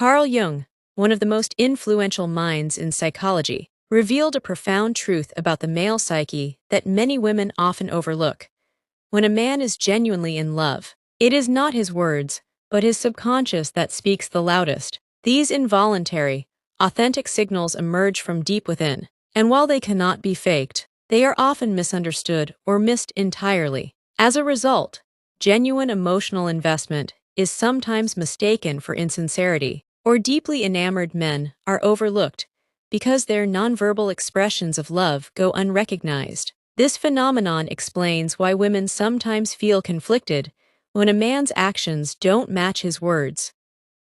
Carl Jung, one of the most influential minds in psychology, revealed a profound truth about the male psyche that many women often overlook. When a man is genuinely in love, it is not his words, but his subconscious that speaks the loudest. These involuntary, authentic signals emerge from deep within, and while they cannot be faked, they are often misunderstood or missed entirely. As a result, genuine emotional investment is sometimes mistaken for insincerity, or deeply enamored men are overlooked because their nonverbal expressions of love go unrecognized. This phenomenon explains why women sometimes feel conflicted when a man's actions don't match his words,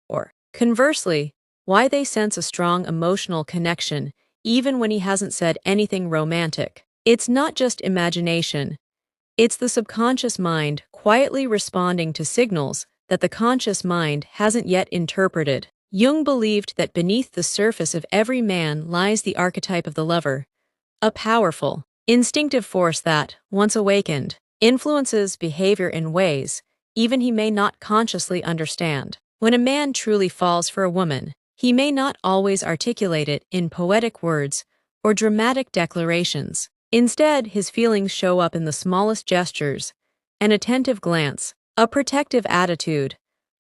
or, conversely, why they sense a strong emotional connection even when he hasn't said anything romantic. It's not just imagination, it's the subconscious mind quietly responding to signals that the conscious mind hasn't yet interpreted. Jung believed that beneath the surface of every man lies the archetype of the lover, a powerful, instinctive force that, once awakened, influences behavior in ways even he may not consciously understand. When a man truly falls for a woman, he may not always articulate it in poetic words or dramatic declarations. Instead, his feelings show up in the smallest gestures: an attentive glance, a protective attitude,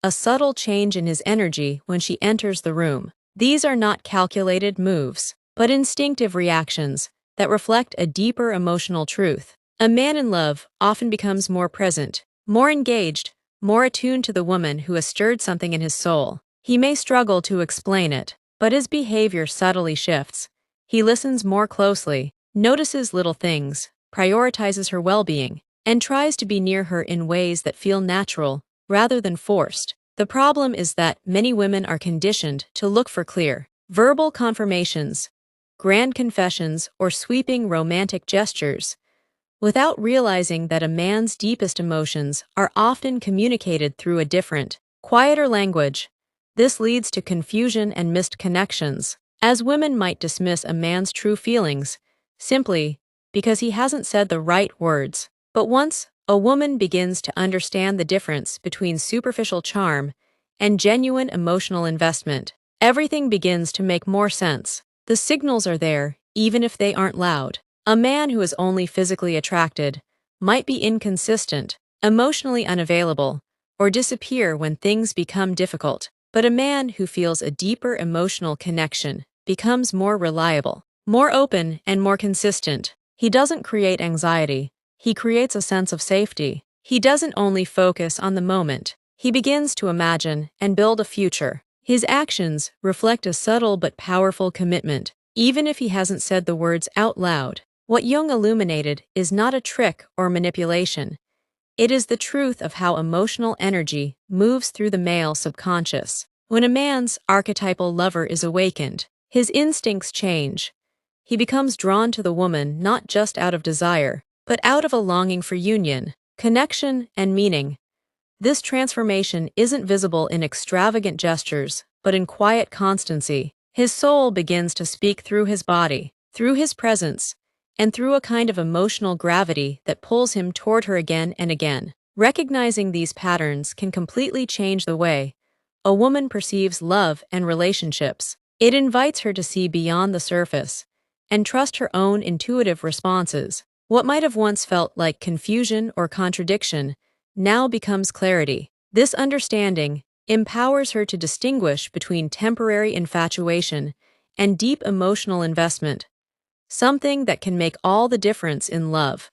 a subtle change in his energy when she enters the room. These are not calculated moves, but instinctive reactions that reflect a deeper emotional truth. A man in love often becomes more present, more engaged, more attuned to the woman who has stirred something in his soul. He may struggle to explain it, but his behavior subtly shifts. He listens more closely, notices little things, prioritizes her well-being, and tries to be near her in ways that feel natural rather than forced. The problem is that many women are conditioned to look for clear, verbal confirmations, grand confessions, or sweeping romantic gestures, without realizing that a man's deepest emotions are often communicated through a different, quieter language. This leads to confusion and missed connections, as women might dismiss a man's true feelings simply because he hasn't said the right words. But once a woman begins to understand the difference between superficial charm and genuine emotional investment, everything begins to make more sense. The signals are there, even if they aren't loud. A man who is only physically attracted might be inconsistent, emotionally unavailable, or disappear when things become difficult. But a man who feels a deeper emotional connection becomes more reliable, more open, and more consistent. He doesn't create anxiety, he creates a sense of safety. He doesn't only focus on the moment, he begins to imagine and build a future. His actions reflect a subtle but powerful commitment, even if he hasn't said the words out loud. What Jung illuminated is not a trick or manipulation. It is the truth of how emotional energy moves through the male subconscious. When a man's archetypal lover is awakened, his instincts change. He becomes drawn to the woman not just out of desire, but out of a longing for union, connection, and meaning. This transformation isn't visible in extravagant gestures, but in quiet constancy. His soul begins to speak through his body, through his presence, and through a kind of emotional gravity that pulls him toward her again and again. Recognizing these patterns can completely change the way a woman perceives love and relationships. It invites her to see beyond the surface and trust her own intuitive responses. What might have once felt like confusion or contradiction now becomes clarity. This understanding empowers her to distinguish between temporary infatuation and deep emotional investment, something that can make all the difference in love.